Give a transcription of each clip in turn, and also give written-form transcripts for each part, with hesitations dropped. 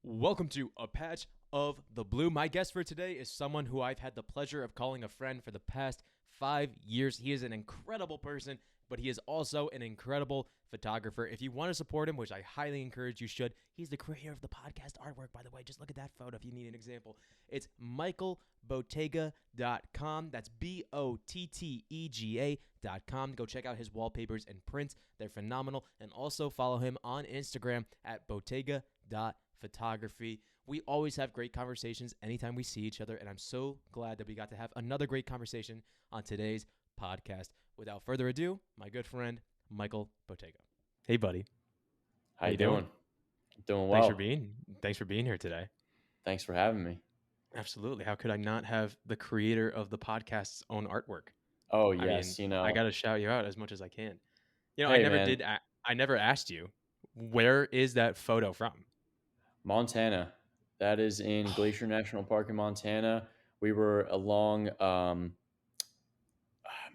Welcome to A Patch of the Blue. My guest for today is someone who I've had the pleasure of calling a friend for the past 5 years. He is an incredible person, but he is also an incredible photographer. If you want to support him, which I highly encourage you should, he's the creator of the podcast artwork, by the way. Just look at that photo if you need an example. It's michaelbottega.com. That's Bottega.com. Go check out his wallpapers and prints. They're phenomenal. And also follow him on Instagram at bottega.photography. We always have great conversations anytime we see each other, and I'm so glad that we got to have another great conversation on today's podcast. Without further ado, my good friend, Michael Bottega. Hey, buddy. How you doing? Doing well. Thanks for being here today. Thanks for having me. Absolutely. How could I not have the creator of the podcast's own artwork? Oh, yes. I got to shout you out as much as I can. Hey, I never asked you, where is that photo from? Montana. That is in Glacier National Park in Montana. We were along,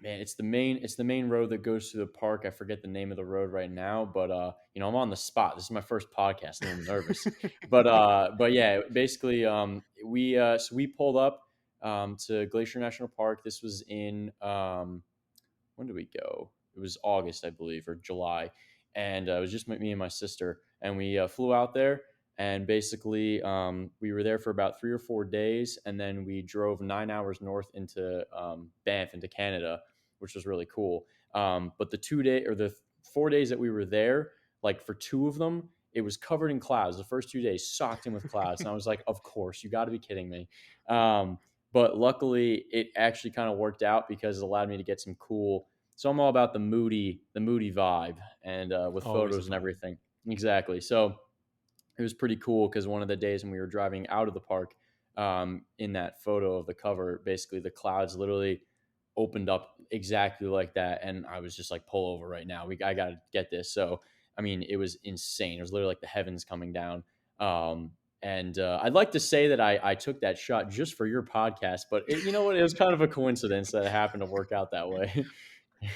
it's the main road that goes through the park. I forget the name of the road right now, but I'm on the spot. This is my first podcast, and I'm nervous. but yeah, basically, we pulled up to Glacier National Park. This was in when did we go? It was August, I believe, or July, and it was just me and my sister, and we flew out there. And basically, we were there for about 3 or 4 days, and then we drove 9 hours north into Banff, into Canada, which was really cool. But the 4 days that we were there, like for 2 of them, it was covered in clouds. The first 2 days socked in with clouds, and I was like, "Of course, you got to be kidding me!" But luckily, it actually kind of worked out because it allowed me to get some cool. So I'm all about the moody vibe, and with photos and everything. Exactly. So it was pretty cool because one of the days when we were driving out of the park, in that photo of the cover, basically the clouds literally opened up exactly like that, and I was just like, "Pull over right now! I gotta get this." So I mean, it was insane. It was literally like the heavens coming down. And I'd like to say that I took that shot just for your podcast, but you know what? It was kind of a coincidence that it happened to work out that way.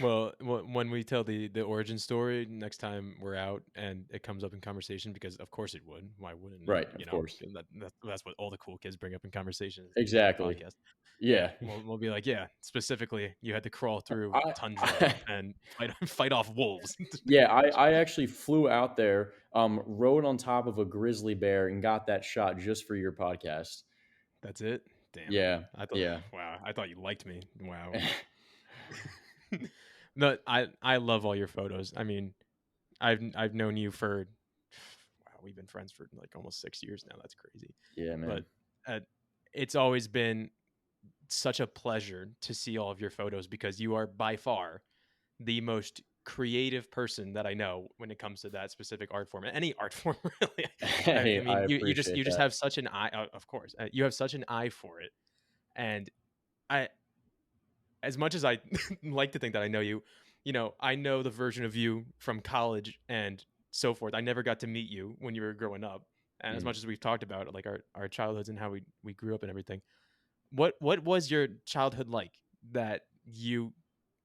Well, when we tell the origin story next time we're out and it comes up in conversation, because of course it would. Why wouldn't it? Right, of course. That's what all the cool kids bring up in conversations. Exactly. Podcast. Yeah. We'll be like, yeah, specifically, you had to crawl through tundra and fight off wolves. Yeah, I actually flew out there, rode on top of a grizzly bear, and got that shot just for your podcast. That's it? Damn. Yeah. Wow, I thought you liked me. Wow. No, I love all your photos. I mean, I've known you for, wow, we've been friends for like almost 6 years now. That's crazy. Yeah, man. But it's always been such a pleasure to see all of your photos because you are by far the most creative person that I know when it comes to that specific art form, any art form really. Hey, I you just appreciate have such an eye. Of course, you have such an eye for it, and as much as I like to think that I know you, I know the version of you from college and so forth. I never got to meet you when you were growing up, and as much as we've talked about like our childhoods and how we grew up and everything. What was your childhood like that you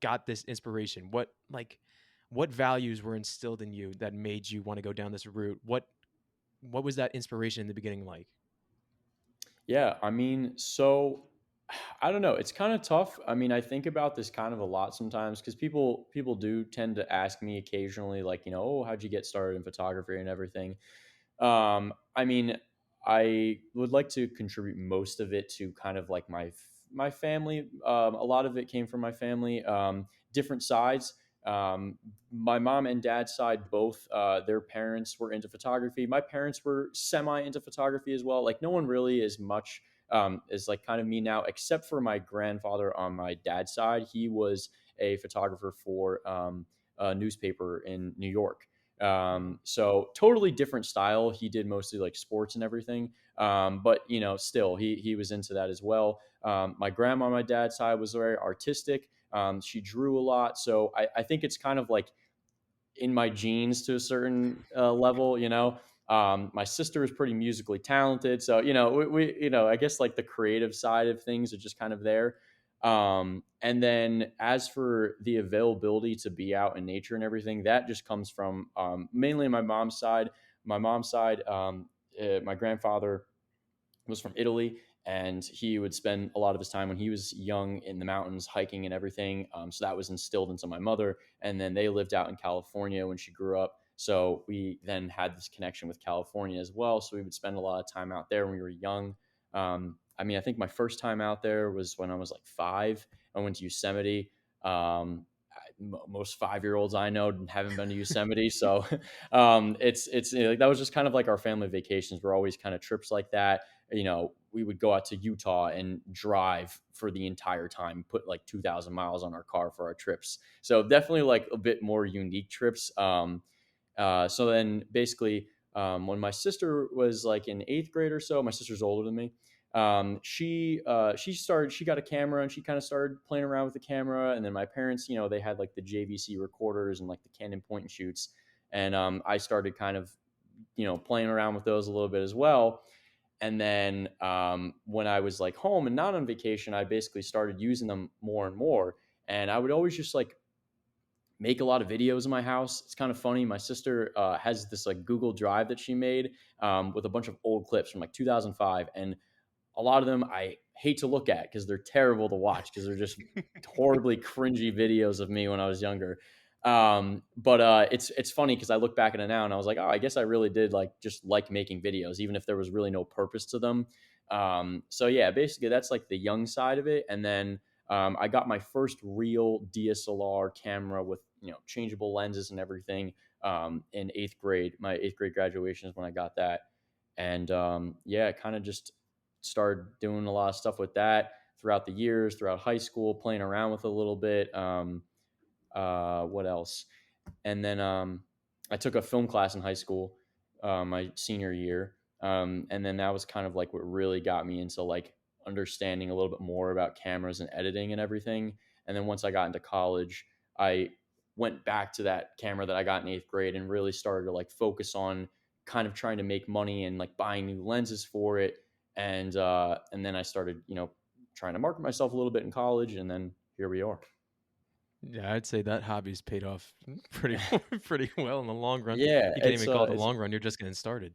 got this inspiration? What values were instilled in you that made you want to go down this route? What was that inspiration in the beginning like? Yeah, I mean, so I don't know. It's kind of tough. I mean, I think about this kind of a lot sometimes because people do tend to ask me occasionally, like, "Oh, how'd you get started in photography and everything?" I mean, I would like to contribute most of it to kind of like my family. A lot of it came from my family, different sides. My mom and dad's side, both their parents were into photography. My parents were semi into photography as well. Like no one really is much is like kind of me now, except for my grandfather on my dad's side. He was a photographer for a newspaper in New York. So totally different style. He did mostly like sports and everything. But still he was into that as well. My grandma on my dad's side was very artistic. She drew a lot. So I think it's kind of like in my genes to a certain level, my sister is pretty musically talented. So, I guess like the creative side of things are just kind of there. And then as for the availability to be out in nature and everything, that just comes from mainly my mom's side. My mom's side, my grandfather was from Italy, and he would spend a lot of his time when he was young in the mountains hiking and everything. So that was instilled into my mother, and then they lived out in California when she grew up. So we then had this connection with California as well. So we would spend a lot of time out there when we were young. I mean, I think my first time out there was when I was like 5. I went to Yosemite. Most 5-year-olds I know haven't been to Yosemite, so it's like that was just kind of like our family vacations. We're always kind of trips like that. We would go out to Utah and drive for the entire time, put like 2,000 miles on our car for our trips. So definitely like a bit more unique trips. So then basically, when my sister was like in 8th grade or so, my sister's older than me. She got a camera and she kind of started playing around with the camera. And then my parents, they had like the JVC recorders and like the Canon point and shoots. And I started kind of, playing around with those a little bit as well. And then when I was like home and not on vacation, I basically started using them more and more. And I would always just like make a lot of videos in my house. It's kind of funny. My sister has this like Google Drive that she made with a bunch of old clips from like 2005, and a lot of them I hate to look at because they're terrible to watch because they're just horribly cringy videos of me when I was younger. But it's funny because I look back at it now and I was like, oh, I guess I really did like just like making videos, even if there was really no purpose to them. So yeah, basically that's like the young side of it, and then I got my first real DSLR camera with changeable lenses and everything in 8th grade. My 8th grade graduation is when I got that, and yeah, kind of just started doing a lot of stuff with that throughout the years, throughout high school, playing around with it a little bit. What else? And then I took a film class in high school my senior year, and then that was kind of like what really got me into like understanding a little bit more about cameras and editing and everything. And then once I got into college, I went back to that camera that I got in 8th grade and really started to like focus on kind of trying to make money and like buying new lenses for it. And then I started trying to market myself a little bit in college, and then here we are. Yeah, I'd say that hobby's paid off pretty pretty well in the long run. Yeah, You can't it's even call it the it's long run. You're just getting started.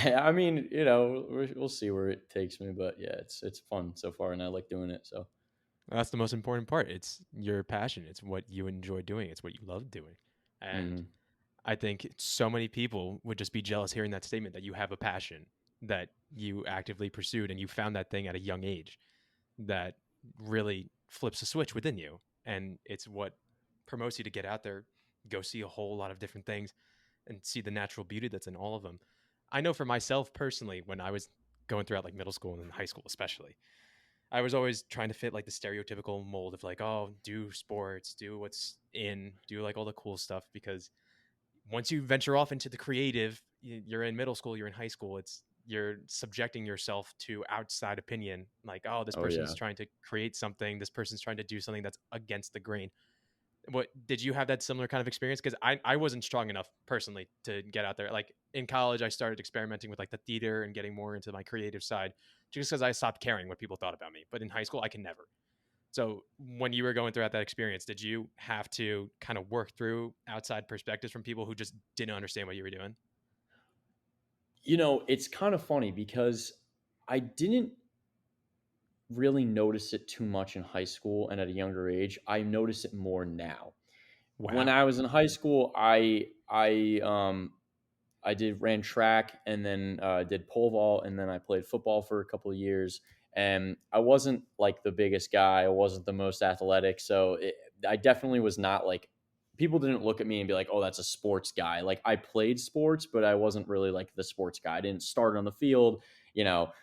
I mean, we'll see where it takes me, but yeah, it's fun so far, and I like doing it. So, That's the most important part. It's your passion. It's what you enjoy doing. It's what you love doing. And mhm. I think so many people would just be jealous hearing that statement that you have a passion that you actively pursued and you found that thing at a young age that really flips a switch within you. And it's what promotes you to get out there, go see a whole lot of different things and see the natural beauty that's in all of them. I know for myself personally, when I was going throughout like middle school and high school, especially, I was always trying to fit like the stereotypical mold of like, oh, do sports, do what's in, do like all the cool stuff. Because once you venture off into the creative, you're in middle school, you're in high school, you're subjecting yourself to outside opinion. Like, oh, this Oh person's yeah. trying to create something, this person's trying to do something that's against the grain. What did you have that similar kind of experience? Because I wasn't strong enough personally to get out there. Like in college, I started experimenting with like the theater and getting more into my creative side just because I stopped caring what people thought about me. But in high school, I can never. So when you were going throughout that experience, did you have to kind of work through outside perspectives from people who just didn't understand what you were doing? It's kind of funny because I didn't really notice it too much in high school and at a younger age. I notice it more now. When Wow. I was in high school, I did ran track and then did pole vault, and then I played football for a couple of years. And I wasn't like the biggest guy. I wasn't the most athletic, so I definitely was not like people didn't look at me and be like, "Oh, that's a sports guy." Like I played sports, but I wasn't really like the sports guy. I didn't start on the field. You know,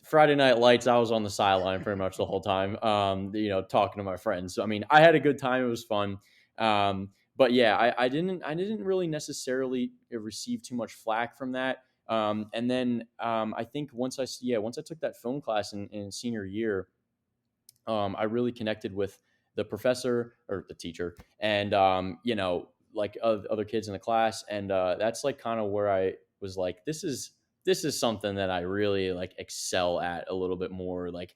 Friday Night Lights, I was on the sideline pretty much the whole time. Talking to my friends. So I mean, I had a good time. It was fun. But yeah, I didn't really necessarily receive too much flack from that. And then I think once I took that film class in senior year, I really connected with the professor or the teacher, and like other kids in the class, and that's like kind of where I was like, this is something that I really like excel at a little bit more, like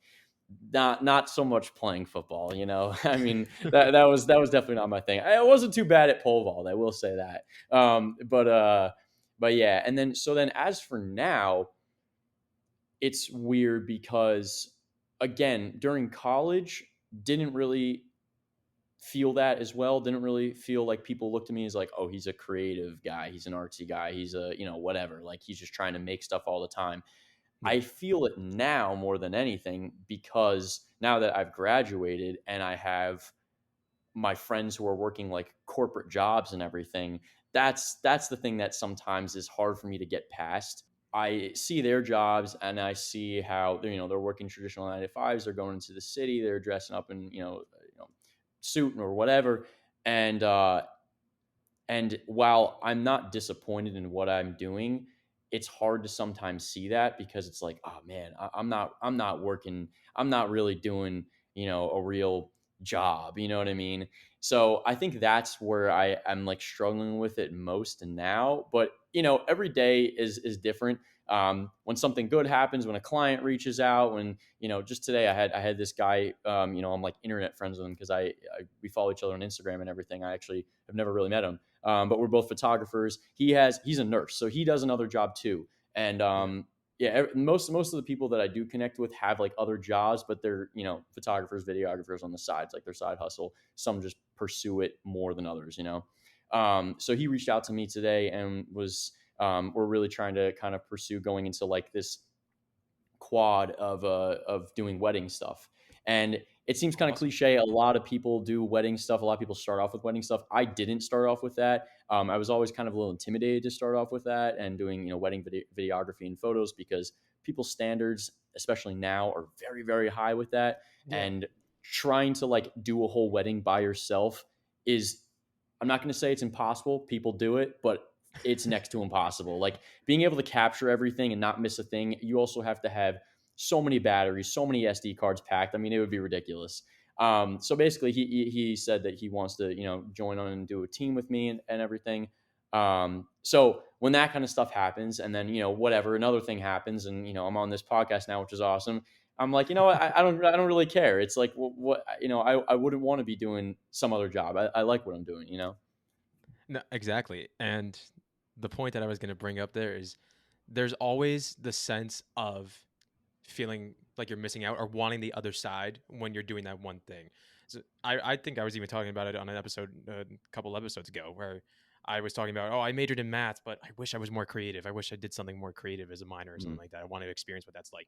not so much playing football. I mean that was definitely not my thing. I wasn't too bad at pole vault, I will say that. But but yeah, and then so then as for now, it's weird because again, during college, didn't really feel that as well. Didn't really feel like people looked at me as like, oh, he's a creative guy, he's an artsy guy, he's a, whatever. Like he's just trying to make stuff all the time. Yeah. I feel it now more than anything because now that I've graduated and I have my friends who are working like corporate jobs and everything, that's the thing that sometimes is hard for me to get past. I see their jobs and I see how they're working traditional 9 to 5s. They're going into the city. They're dressing up in suit or whatever, and while I'm not disappointed in what I'm doing, it's hard to sometimes see that because it's like, oh man, I'm not working, I'm not really doing, a real job. You know what I mean? So I think that's where I am like struggling with it most now. But every day is different. When something good happens, when a client reaches out, when just today I had this guy, I'm like internet friends with him because we follow each other on Instagram and everything. I actually have never really met him, but we're both photographers. He's a nurse, so he does another job too. And Yeah. yeah, most of the people that I do connect with have like other jobs, but they're photographers, videographers on the sides, like their side hustle. Some just pursue it more than others. So he reached out to me today and we're really trying to kind of pursue going into like this quad of doing wedding stuff. And it seems kind of Awesome. cliche. A lot of people do wedding stuff. A lot of people start off with wedding stuff. I didn't start off with that. I was always kind of a little intimidated to start off with that and doing wedding videography and photos because people's standards, especially now, are very very high with that. Yeah. And trying to like do a whole wedding by yourself is, I'm not going to say it's impossible. People do it, but it's next to impossible. Like being able to capture everything and not miss a thing, you also have to have so many batteries, so many SD cards packed. I mean, it would be ridiculous. So basically, he said that he wants to join on and do a team with me and everything. So when that kind of stuff happens, and then whatever another thing happens, and I'm on this podcast now, which is awesome. I'm like, what? I don't really care. It's like what I wouldn't want to be doing some other job. I like what I'm doing. No, exactly. And the point that I was going to bring up there is there's always the sense of feeling like you're missing out or wanting the other side when you're doing that one thing. So I think I was even talking about it on an episode a couple episodes ago where I was talking about, oh, I majored in math, but I wish I was more creative. I wish I did something more creative as a minor or something Mm, like that. I want to experience what that's like.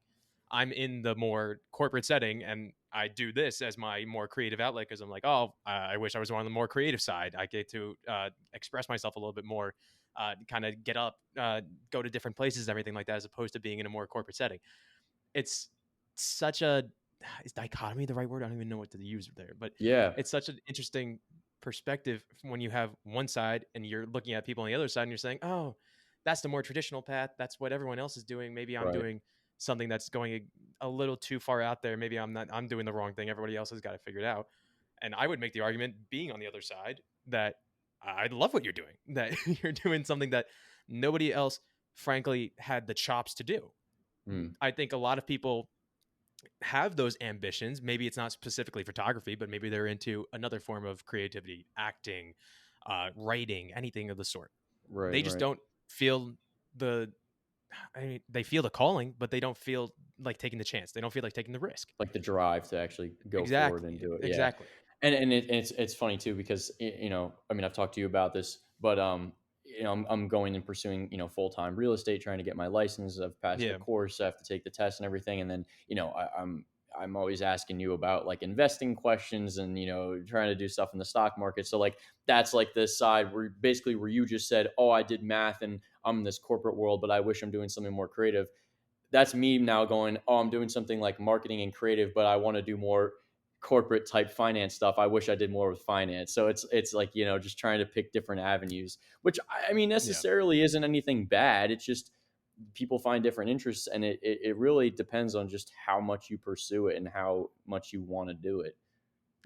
I'm in the more corporate setting and I do this as my more creative outlet because I'm like, oh, I wish I was on the more creative side. I get to express myself a little bit more, kind of get up, go to different places, everything like that, as opposed to being in a more corporate setting. It's such a is dichotomy the right word? I don't even know what to use there, but yeah. it's such an interesting perspective when you have one side and you're looking at people on the other side and you're saying, "Oh, that's the more traditional path. That's what everyone else is doing. Maybe I'm Right. doing something that's going a little too far out there. Maybe I'm not. I'm doing the wrong thing. Everybody else has got it figured out." And I would make the argument, being on the other side, that I love what you're doing. That you're doing something that nobody else, frankly, had the chops to do. Mm, I think a lot of people have those ambitions. Maybe it's not specifically photography, but maybe they're into another form of creativity, acting, writing, anything of the sort. right. They just Right. don't feel the, I mean, they feel the calling, but they don't feel like taking the chance. They don't feel like taking the risk. Like the drive to actually go forward and Exactly. do it. Yeah. Exactly. And it's funny too because I mean I've talked to you about this, but I'm going and pursuing full-time real estate, trying to get my license. I've passed the Yeah. course. I have to take the test and everything, and then I'm always asking you about like investing questions and trying to do stuff in the stock market. So like that's like this side where you just said, oh, I did math and I'm in this corporate world, but I wish I'm doing something more creative. That's me now going, oh, I'm doing something like marketing and creative, but I want to do more corporate type finance stuff. I wish I did more with finance. So it's like, just trying to pick different avenues, which I mean Yeah. necessarily isn't anything bad. It's just people find different interests, and it really depends on just how much you pursue it and how much you want to do it.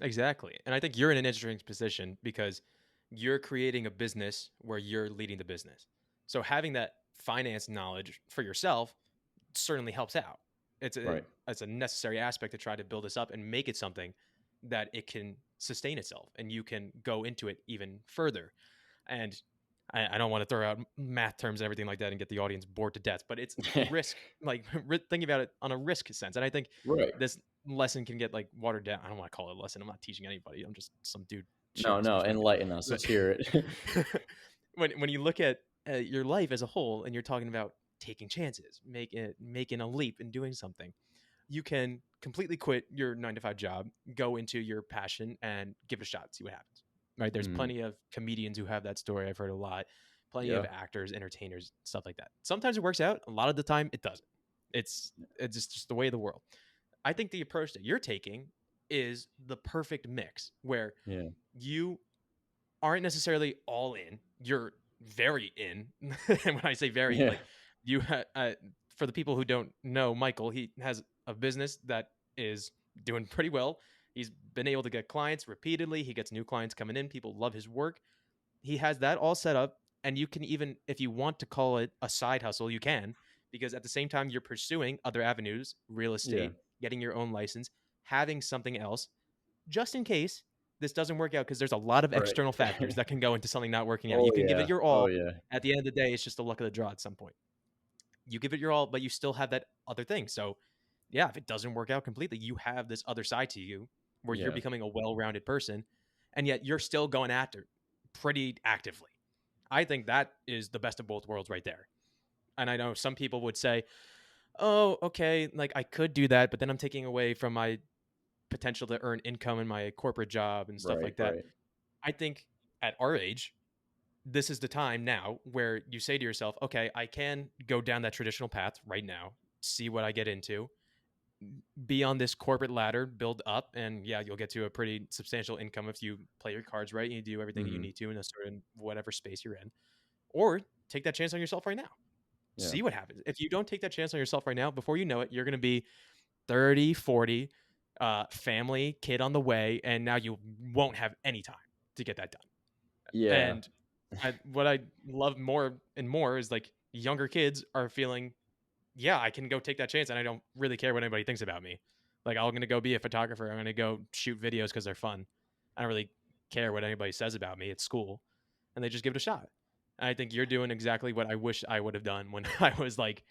Exactly. And I think you're in an interesting position because you're creating a business where you're leading the business. So having that finance knowledge for yourself certainly helps out. Right. It's a necessary aspect to try to build this up and make it something that it can sustain itself and you can go into it even further. And I don't want to throw out math terms and everything like that and get the audience bored to death, but it's risk, like thinking about it on a risk sense. And I think Right. this lesson can get like watered down. I don't want to call it a lesson. I'm not teaching anybody. I'm just some dude No, sharing some no, perspective. enlighten us. But Let's hear it. when you look at your life as a whole and you're talking about taking chances, making a leap and doing something, you can completely quit your 9 to 5 job, go into your passion and give it a shot, see what happens. Right? There's Mm, plenty of comedians who have that story. I've heard a lot. Plenty of yeah, actors, entertainers, stuff like that. Sometimes it works out. A lot of the time, it doesn't. It's just the way of the world. I think the approach that you're taking is the perfect mix where yeah, you aren't necessarily all in. You're very in. And when I say very, yeah, like for the people who don't know Michael, he has a business that is doing pretty well. He's been able to get clients repeatedly. He gets new clients coming in. People love his work. He has that all set up. And you can even, if you want to call it a side hustle, you can, because at the same time, you're pursuing other avenues, real yeah. estate, getting your own license, having something else just in case this doesn't work out, because there's a lot of Right. external factors that can go into something not working out. Oh You can give it yeah. your Oh all. yeah. At the end of the day, it's just the luck of the draw at some point. You give it your all, but you still have that other thing. So, yeah, if it doesn't work out completely, you have this other side to you where you're Yeah. becoming a well rounded person, and yet you're still going after pretty actively. I think that is the best of both worlds right there. And I know some people would say, oh, okay, like I could do that, but then I'm taking away from my potential to earn income in my corporate job and stuff Right. like that. Right. I think at our age, this is the time now where you say to yourself, okay, I can go down that traditional path right now, see what I get into, be on this corporate ladder, build up, and yeah, you'll get to a pretty substantial income if you play your cards right and you do everything that you Hmm. need to in a certain whatever space you're in. Or take that chance on yourself right now. Yeah. See what happens. If you don't take that chance on yourself right now, before you know it, you're going to be 30, 40, family, kid on the way, and now you won't have any time to get that done. Yeah. And what I love more and more is like younger kids are feeling, yeah, I can go take that chance, and I don't really care what anybody thinks about me. Like I'm gonna go be a photographer. I'm gonna go shoot videos because they're fun. I don't really care what anybody says about me. It's school, and they just give it a shot. And I think you're doing exactly what I wish I would have done when I was like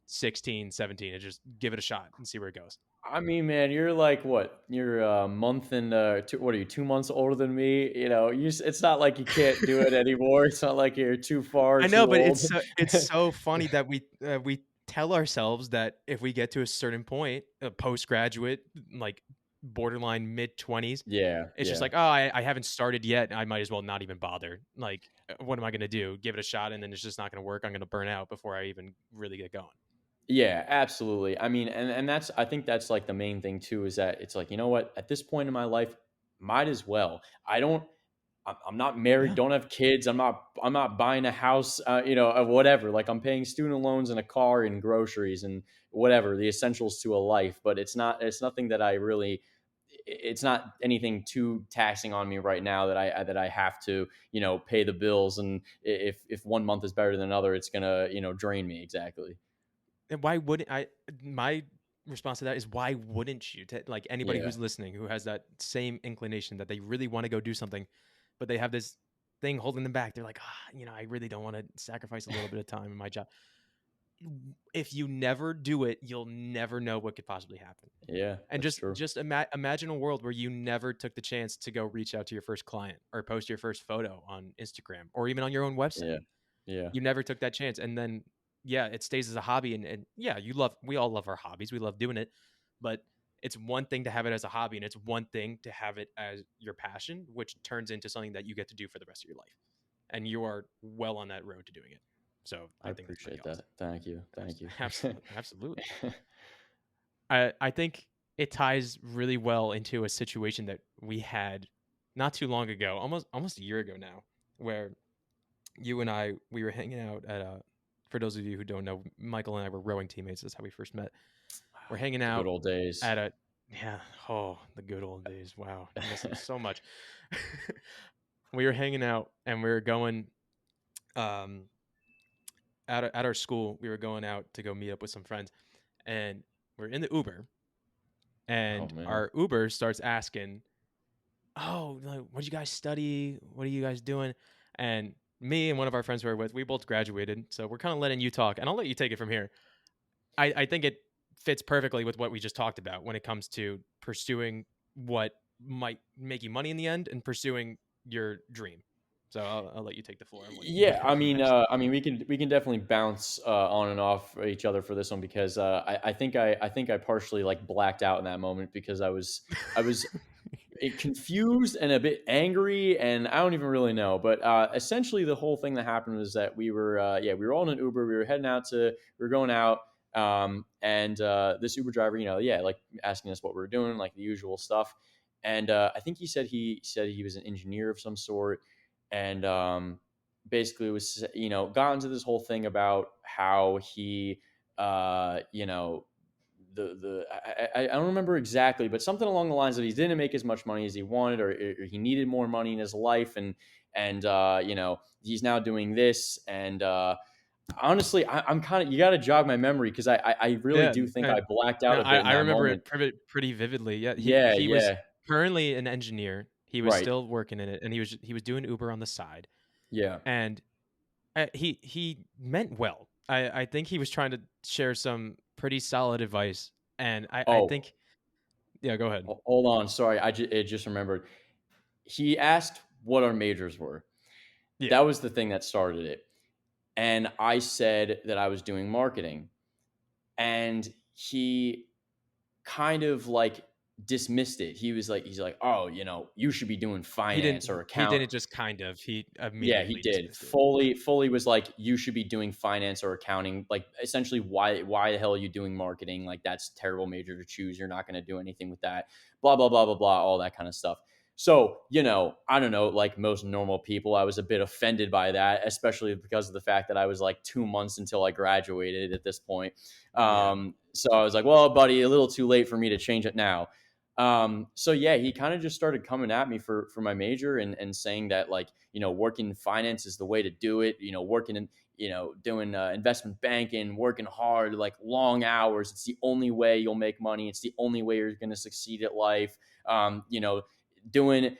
16, 17, and just give it a shot and see where it goes. I mean, man, you're like what? You're a month and what are you? 2 months older than me. It's not like you can't do it anymore. It's not like you're too far, I know, too but old. it's so funny that we tell ourselves that if we get to a certain point, postgraduate, like borderline mid 20s, Yeah. it's just Yeah. like, oh, I haven't started yet. I might as well not even bother. Like, what am I gonna do? Give it a shot, and then it's just not gonna work. I'm gonna burn out before I even really get going. Yeah, absolutely. I mean, and that's I think that's like the main thing too is that it's like, you know what? At this point in my life, might as well. I'm not married, Yeah. don't have kids. I'm not buying a house, of whatever. Like I'm paying student loans and a car and groceries and whatever, the essentials to a life, but it's nothing that I really it's not anything too taxing on me right now that I have to, pay the bills, and if one month is better than another, it's going to, drain me exactly. And why wouldn't I? My response to that is why wouldn't you? Like anybody Yeah. who's listening who has that same inclination that they really want to go do something, but they have this thing holding them back. They're like, I really don't want to sacrifice a little bit of time in my job. If you never do it, you'll never know what could possibly happen. Yeah, And that's just true. just imagine a world where you never took the chance to go reach out to your first client or post your first photo on Instagram or even on your own website. Yeah. Yeah. You never took that chance, and then yeah, it stays as a hobby, and yeah, we all love our hobbies, we love doing it, but it's one thing to have it as a hobby, and it's one thing to have it as your passion, which turns into something that you get to do for the rest of your life, and you are well on that road to doing it. So I I think that's pretty appreciate awesome. that. Thank you. Thank you. Absolutely, absolutely. I think it ties really well into a situation that we had not too long ago, almost a year ago now, where you and I we were hanging out at a. For those of you who don't know, Michael and I were rowing teammates. That's how we first met. We're hanging The good out old days. at a yeah. Oh, the good old days. Wow, I miss them so much. We were hanging out and we were going um at our school. We were going out to go meet up with some friends, and we're in the Uber, Oh and man. our Uber starts asking, "Oh, like, what do you guys study? What are you guys doing?" And me and one of our friends we were with, we both graduated, so we're kind of letting you talk, and I'll let you take it from here. I think it fits perfectly with what we just talked about when it comes to pursuing what might make you money in the end and pursuing your dream. So I'll let you take the floor on what Yeah, you have next. I mean, we can definitely bounce on and off each other for this one because I think I partially like blacked out in that moment because I was confused and a bit angry, and I don't even really know. But essentially, the whole thing that happened was that we were all in an Uber. We were heading out to we were going out, and this Uber driver, like asking us what we were doing, like the usual stuff. And I think he said he was an engineer of some sort, and basically was got into this whole thing about how he you know I don't remember exactly, but something along the lines of he didn't make as much money as he wanted, or he needed more money in his life, and he's now doing this, and honestly, I'm kind of you got to jog my memory because I really Yeah, do think I blacked out no, a bit in I that remember moment. it pretty vividly. Yeah, Yeah, he was yeah, currently an engineer. He was right, still working in it, and he was doing Uber on the side. yeah. And he meant well. I think he was trying to share some pretty solid advice, and I Oh, think yeah. Go ahead. hold on, sorry, it just remembered. He asked what our majors were. Yeah, That was the thing that started it, and I said that I was doing marketing, and he kind of like dismissed it. He's like, "Oh, you should be doing finance or he account." didn't just kind of he Yeah, he immediately did. dismissed it. Foley was like, "You should be doing finance or accounting." Like, essentially, why the hell are you doing marketing? Like, that's a terrible major to choose. You're not going to do anything with that. Blah blah blah blah blah. All that kind of stuff. So, I don't know. Like most normal people, I was a bit offended by that, especially because of the fact that I was like 2 months until I graduated at this point. Yeah, So I was like, "Well, buddy, a little too late for me to change it now." So yeah, he kind of just started coming at me for my major, and saying that, like, working in finance is the way to do it. Working in, doing investment banking, working hard, like long hours. It's the only way you'll make money. It's the only way you're going to succeed at life. Doing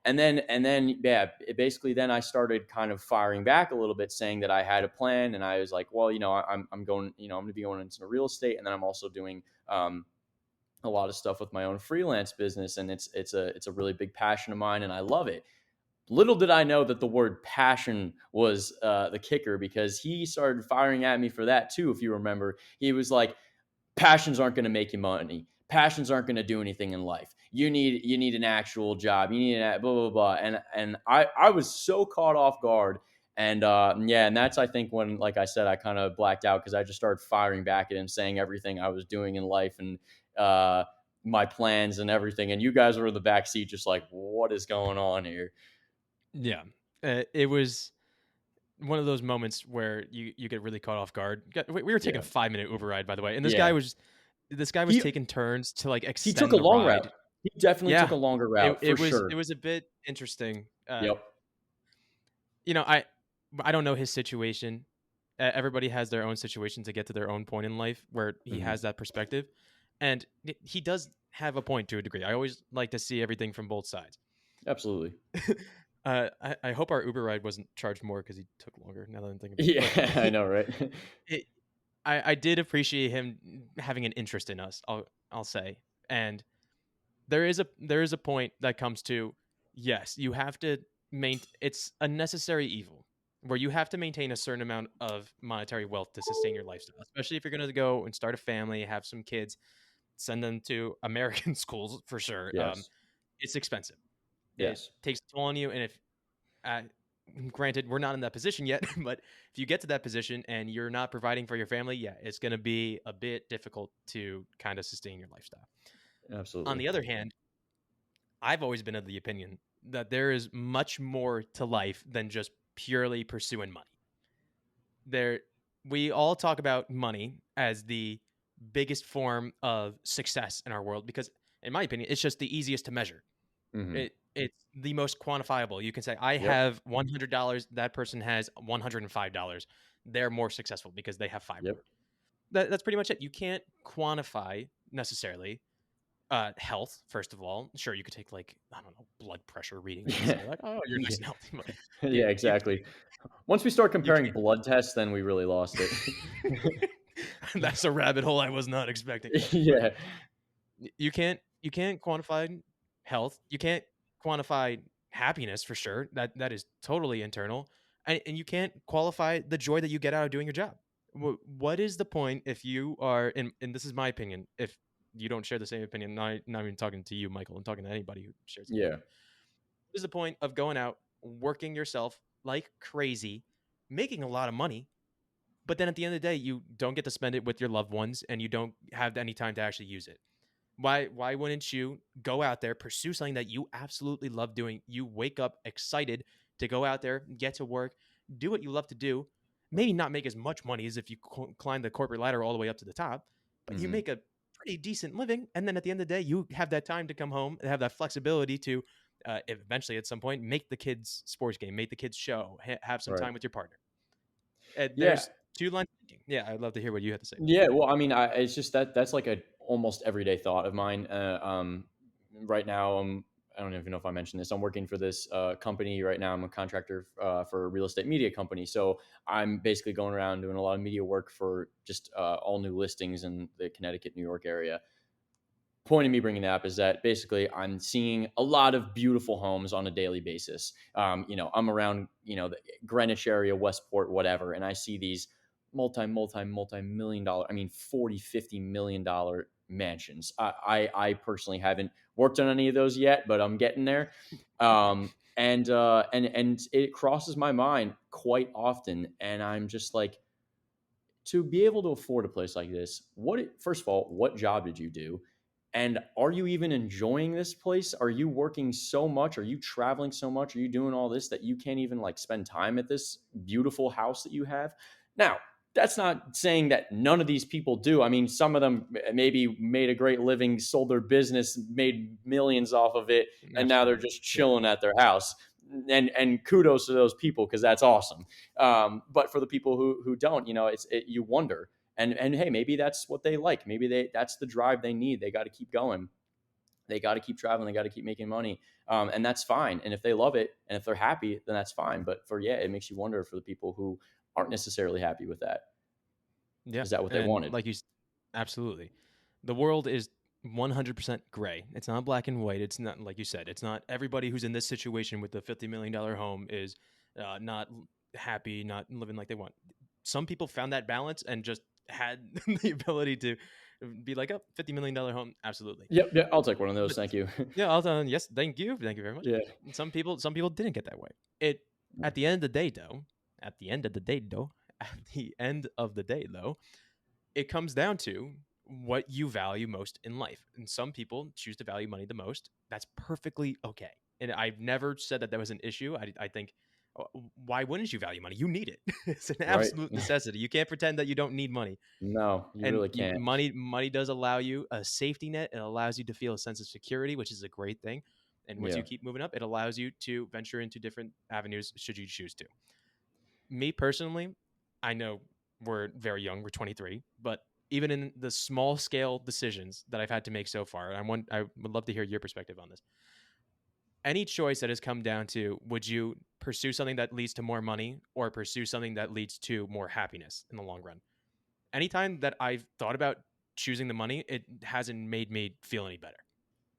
and then yeah, basically then I started kind of firing back a little bit, saying that I had a plan, and I was like, well, I'm going, I'm going to be going into real estate, and then I'm also doing a lot of stuff with my own freelance business, and it's a really big passion of mine, and I love it. Little did I know that the word passion was the kicker, because he started firing at me for that too. If you remember, he was like, passions aren't going to make you money. Passions aren't going to do anything in life. You need an actual job. You need blah blah blah. And I was so caught off guard. And yeah, and that's, I think, when, like I said, I kind of blacked out because I just started firing back at him, saying everything I was doing in life, and uh, my plans and everything. And you guys were in the back seat, just like, what is going on here? yeah. It was one of those moments where you get really caught off guard. We were taking Yeah, a 5 minute Uber ride, by the way, and yeah. this guy was He taking turns to like he took a extend the long route. ride. He definitely took Yeah, a longer route for it sure. was a bit interesting. Yep. You know, I don't know his situation. Everybody has their own situation to get to their own point in life where he Hmm. has that perspective, and he does have a point to a degree. I always like to see everything from both sides. Absolutely. I hope our Uber ride wasn't charged more because he took longer. Now that I'm thinking about it, but Yeah, I know, right? it, I did appreciate him having an interest in us. I'll say, and there is a point that comes to, yes, you have to maintain. It's a necessary evil where you have to maintain a certain amount of monetary wealth to sustain your lifestyle, especially if you're going to go and start a family, have some kids, send them to American schools for sure. Yes. It's expensive. It Yes. takes a toll on you, and if uh, granted, we're not in that position yet, but if you get to that position and you're not providing for your family, yeah, it's going to be a bit difficult to kind of sustain your lifestyle. On Absolutely. the other hand, I've always been of the opinion that there is much more to life than just purely pursuing money. There, we all talk about money as the biggest form of success in our world because, in my opinion, it's just the easiest to measure. Hmm. It's the most quantifiable. You can say, I Yep. have $100. That person has $105. They're more successful because they have five more. Yep. That's pretty much it. You can't quantify necessarily Health, first of all. Sure, you could take like, I don't know, blood pressure readings and Yeah. say like, oh, you're Yeah. nice and healthy. But Yeah, you exactly. Once we start you comparing blood tests, then we really lost it. that's a rabbit hole I was not expecting. But Yeah. you can't quantify health. You can't quantify happiness for sure. That is totally internal, and you can't qualify the joy that you get out of doing your job. What is the point if you are? And this is my opinion. If you don't share the same opinion, not even talking to you, Michael. I'm talking to anybody who shares the Yeah. opinion. What is the point of going out, working yourself like crazy, making a lot of money, but then at the end of the day, you don't get to spend it with your loved ones, and you don't have any time to actually use it? Why wouldn't you go out there, pursue something that you absolutely love doing? You wake up excited to go out there, get to work, do what you love to do. Maybe not make as much money as if you climb the corporate ladder all the way up to the top, but you Mhm. make a pretty decent living. And then at the end of the day, you have that time to come home and have that flexibility to eventually at some point make the kids sports game, make the kids show, have some Right. time with your partner. And Yeah. there's two lines of thinking. Yeah, I'd love to hear what you have to say about Yeah, well, I mean, it's just that's like a almost everyday thought of mine. Right now, I don't even know if I mentioned this. I'm working for this company right now. I'm a contractor for a real estate media company, so I'm basically going around doing a lot of media work for just all new listings in the Connecticut, New York area. Point of me bringing that up is that basically I'm seeing a lot of beautiful homes on a daily basis. I'm around, the Greenwich area, Westport, whatever, and I see these multi million dollar, I mean, 40, $50 million mansions. I personally haven't worked on any of those yet, but I'm getting there. And it crosses my mind quite often. And I'm just like, to be able to afford a place like this, first of all, what job did you do? And are you even enjoying this place? Are you working so much? Are you traveling so much? Are you doing all this that you can't even like spend time at this beautiful house that you have? Now, that's not saying that none of these people do. I mean, some of them maybe made a great living, sold their business, made millions off of it, it. and now they're Absolutely. just Yeah. chilling at their house. And kudos to those people because that's awesome. But for the people who don't, you wonder. And hey, maybe that's what they like. Maybe that's the drive they need. They got to keep going. They got to keep traveling. They got to keep making money, and that's fine. And if they love it and if they're happy, then that's fine. But it makes you wonder for the people who aren't necessarily happy with that. Yeah, Is that what they and wanted? like absolutely. The world is 100% gray. It's not black and white. It's not like you said. It's not everybody who's in this situation with the $50 million home is not happy, not living like they want. Some people found that balance and just had the ability to be like, oh, $50 million home, absolutely. Yep. Yeah, I'll take one of those. But Thank you. yeah, I'll tell yes, thank you very much. Yeah. And some people didn't get that way. It at the end of the day, though, at the end of the day, though, at the end of the day, though, it comes down to what you value most in life. And some people choose to value money the most. That's perfectly okay. And I've never said that was an issue. I think, why wouldn't you value money? You need it. It's an Right. absolute necessity. You can't pretend that you don't need money. No, you And really can't. money does allow you a safety net. It allows you to feel a sense of security, which is a great thing. And once Yeah. you keep moving up, it allows you to venture into different avenues should you choose to. Me personally, I know we're very young, we're 23, but even in the small scale decisions that I've had to make so far, I would love to hear your perspective on this. Any choice that has come down to would you pursue something that leads to more money or pursue something that leads to more happiness in the long run? Anytime that I've thought about choosing the money, it hasn't made me feel any better.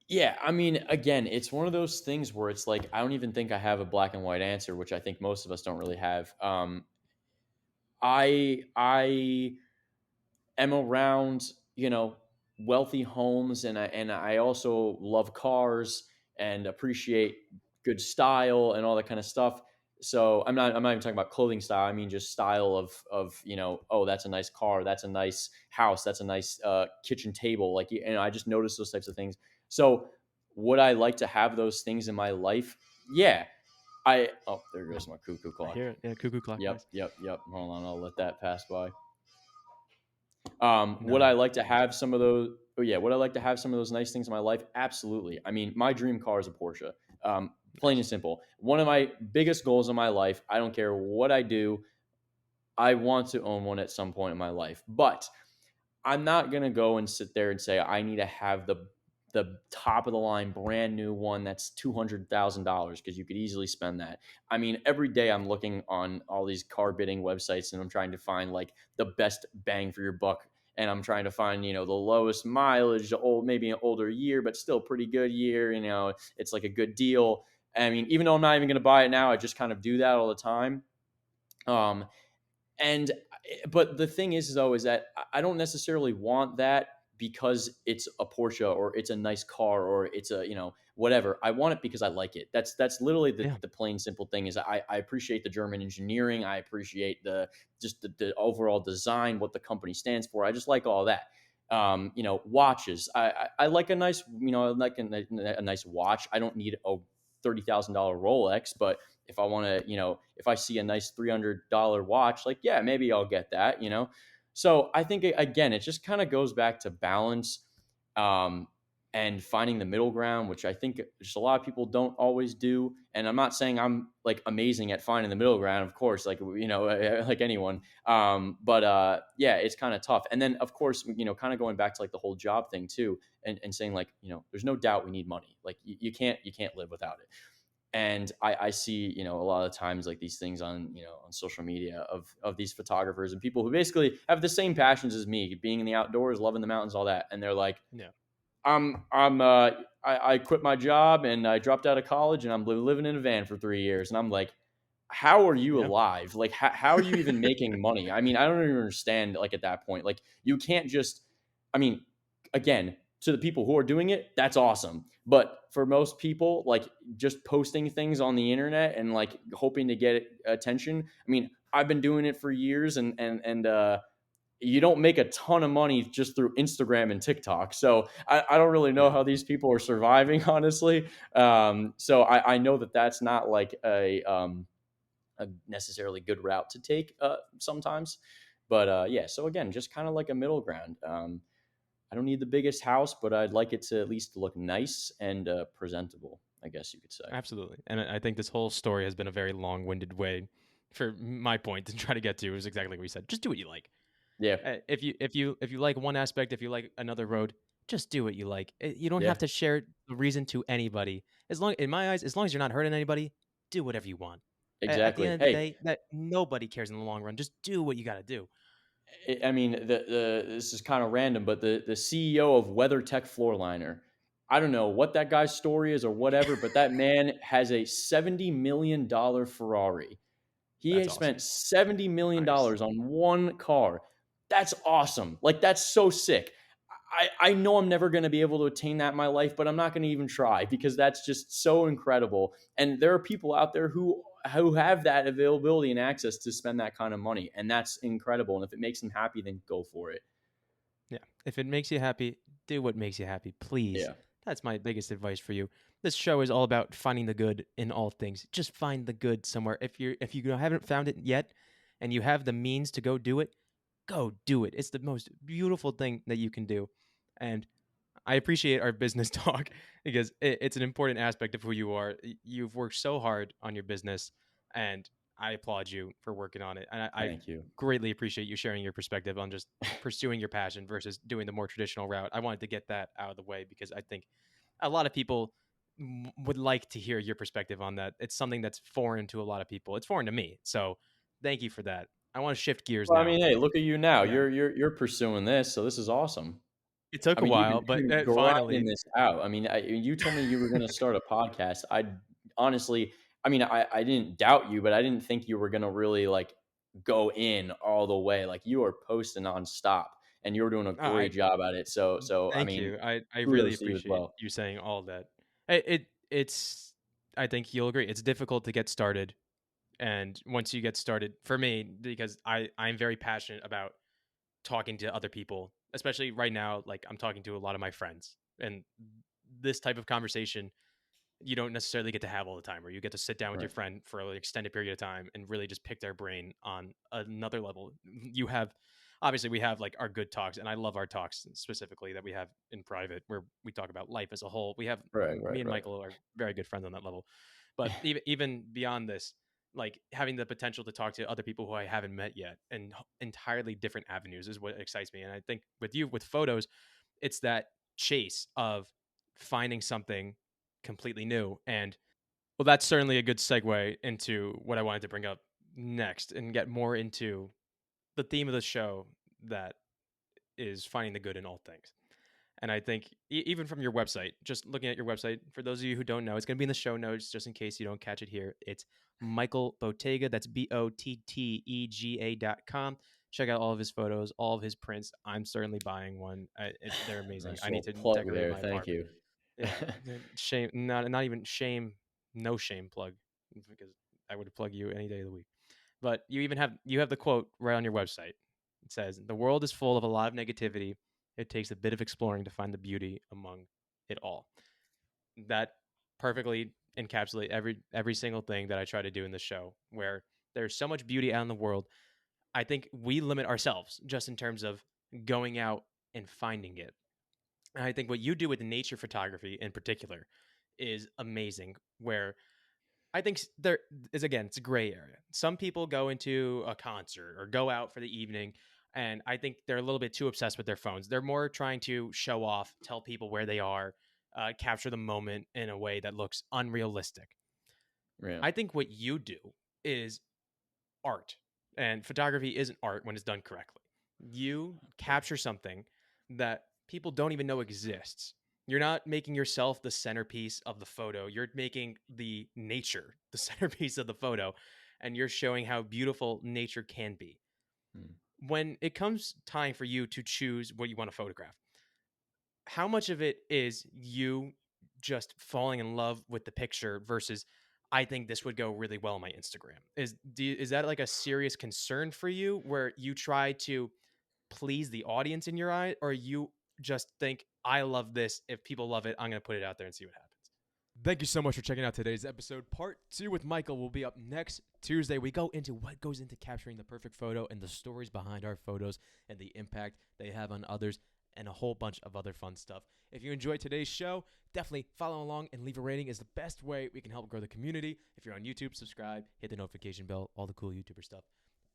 Yeah, I mean, again, it's one of those things where it's like I don't even think I have a black and white answer, which I think most of us don't really have. I am around, wealthy homes, and I also love cars and appreciate good style and all that kind of stuff. So I'm not even talking about clothing style. I mean just style of oh, that's a nice car, that's a nice house, that's a nice kitchen table. Like, I just notice those types of things. So would I like to have those things in my life? Yeah. Oh, there goes my cuckoo I clock. hear it. Yeah, cuckoo clock, Yep, nice. yep, yep. Hold on, I'll let that pass by. Would I No, like to no, have some of those? Oh yeah, would I like to have some of those nice things in my life? Absolutely. I mean, my dream car is a Porsche. Plain and nice. simple. One of my biggest goals in my life. I don't care what I do. I want to own one at some point in my life. But I'm not gonna go and sit there and say I need to have the the top of the line brand new one that's $200,000 because you could easily spend that. I mean, every day I'm looking on all these car bidding websites and I'm trying to find like the best bang for your buck. And I'm trying to find, the lowest mileage, maybe an older year, but still pretty good year. It's like a good deal. I mean, even though I'm not even going to buy it now, I just kind of do that all the time. Um, and but the thing is though is that I don't necessarily want that because it's a Porsche or it's a nice car or it's a whatever. I want it because I like it. That's literally Yeah. the plain simple thing is I appreciate the German engineering. I appreciate the overall design, what the company stands for. I just like all that. Watches. I like a nice I like a nice watch. I don't need a $30,000 Rolex, but if I want to, if I see a nice $300 watch, like, yeah, maybe I'll get that. So I think, again, it just kind of goes back to balance um, and finding the middle ground, which I think just a lot of people don't always do. And I'm not saying I'm like amazing at finding the middle ground, of course, like, like anyone. But yeah, it's kind of tough. And then, of course, kind of going back to like the whole job thing too, and saying like, there's no doubt we need money. Like you can't live without it. And I see a lot of times like these things on on social media of these photographers and people who basically have the same passions as me, being in the outdoors, loving the mountains, all that, and they're like, Yeah. I quit my job and I dropped out of college and I'm living in a van for 3 years, and I'm like, how are you Yeah. alive? Like, how are you even making money? I mean, I don't even understand. Like at that point, like you can't just. I mean, again, to the people who are doing it, that's awesome. But for most people, like just posting things on the internet and like hoping to get attention. I mean, I've been doing it for years, and you don't make a ton of money just through Instagram and TikTok. So I don't really know Yeah. how these people are surviving, honestly. So I know that that's not like a necessarily good route to take sometimes. But yeah, so again, just kind of like a middle ground. I don't need the biggest house, but I'd like it to at least look nice and presentable, I guess you could say. Absolutely. And I think this whole story has been a very long-winded way for my point to try to get to is exactly what you said. Just do what you like. Yeah, If you like one aspect, if you like another road, just do what you like. You don't yeah, have to share the reason to anybody. As long in my eyes, as long as you're not hurting anybody, do whatever you want. At the end exactly. of the Hey, day, that nobody cares in the long run. Just do what you got to do. I mean, the this is kind of random, but the CEO of WeatherTech Floorliner, I don't know what that guy's story is or whatever, but that man has a $70 million Ferrari. He That's has awesome. spent $70 million Nice. on one car. That's awesome. Like that's so sick. I know I'm never going to be able to attain that in my life, but I'm not going to even try because that's just so incredible. And there are people out there who have that availability and access to spend that kind of money, and that's incredible. And if it makes them happy, then go for it. Yeah. If it makes you happy, do what makes you happy, please. Yeah, That's my biggest advice for you. This show is all about finding the good in all things. Just find the good somewhere. If you haven't found it yet and you have the means to go do it. It's the most beautiful thing that you can do. And I appreciate our business talk because it's an important aspect of who you are. You've worked so hard on your business, and I applaud you for working on it. And I thank you. greatly appreciate you sharing your perspective on just pursuing your passion versus doing the more traditional route. I wanted to get that out of the way because I think a lot of people would like to hear your perspective on that. It's something that's foreign to a lot of people. It's foreign to me. So thank you for that. I want to shift gears Well, I now. mean, hey, look at you now. Yeah. You're pursuing this, so this is awesome. It took I a mean, while, you've but been grinding finally, this out. I mean, you told me you were going to start a podcast. I honestly, I mean, I didn't doubt you, but I didn't think you were going to really like go in all the way. Like you are posting nonstop, and you're doing a I great job at it. So I thank mean, you. I really kudos to you as appreciate well. you saying all that. It's I think you'll agree. It's difficult to get started, and once you get started, for me, because I'm very passionate about talking to other people, especially right now. Like I'm talking to a lot of my friends, and this type of conversation you don't necessarily get to have all the time, where you get to sit down with your Right, friend for an extended period of time and really just pick their brain on another level. You have obviously we have like our good talks, and I love our talks specifically that we have in private where we talk about life as a whole. We have right, right, me and right. Michael are very good friends on that level, but even beyond this, like having the potential to talk to other people who I haven't met yet and entirely different avenues is what excites me. And I think with you with photos, it's that chase of finding something completely new. And well, that's certainly a good segue into what I wanted to bring up next and get more into the theme of the show that is finding the good in all things. And I think even from your website, just looking at your website, for those of you who don't know, it's going to be in the show notes just in case you don't catch it here. It's Michael Bottega. That's BOTTEGA.com. Check out all of his photos, all of his prints. I'm certainly buying one. They're amazing. Nice I need little to plug decorate there. my Thank apartment. you. Yeah, shame, not even shame, no shame plug, because I would plug you any day of the week. But you have the quote right on your website. It says, "The world is full of a lot of negativity. It takes a bit of exploring to find the beauty among it all." That perfectly encapsulates every single thing that I try to do in this show. Where there's so much beauty out in the world, I think we limit ourselves just in terms of going out and finding it. And I think what you do with nature photography in particular is amazing. Where I think there is, again, it's a gray area. Some people go into a concert or go out for the evening, and I think they're a little bit too obsessed with their phones. They're more trying to show off, tell people where they are, capture the moment in a way that looks unrealistic. Yeah. I think what you do is art, and photography isn't art when it's done correctly. You capture something that people don't even know exists. You're not making yourself the centerpiece of the photo. You're making the nature the centerpiece of the photo, and you're showing how beautiful nature can be. Mm. When it comes time for you to choose what you want to photograph, how much of it is you just falling in love with the picture versus I think this would go really well on my Instagram? Is that like a serious concern for you where you try to please the audience in your eye, or you just think I love this, if people love it, I'm going to put it out there and see what happens? Thank you so much for checking out today's episode. Part 2 with Michael will be up next Tuesday. We go into what goes into capturing the perfect photo and the stories behind our photos and the impact they have on others and a whole bunch of other fun stuff. If you enjoyed today's show, definitely follow along and leave a rating is the best way we can help grow the community. If you're on YouTube, subscribe, hit the notification bell, all the cool YouTuber stuff.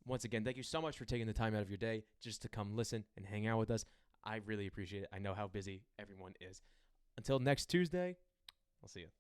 Once again, thank you so much for taking the time out of your day just to come listen and hang out with us. I really appreciate it. I know how busy everyone is. Until next Tuesday, I'll see you.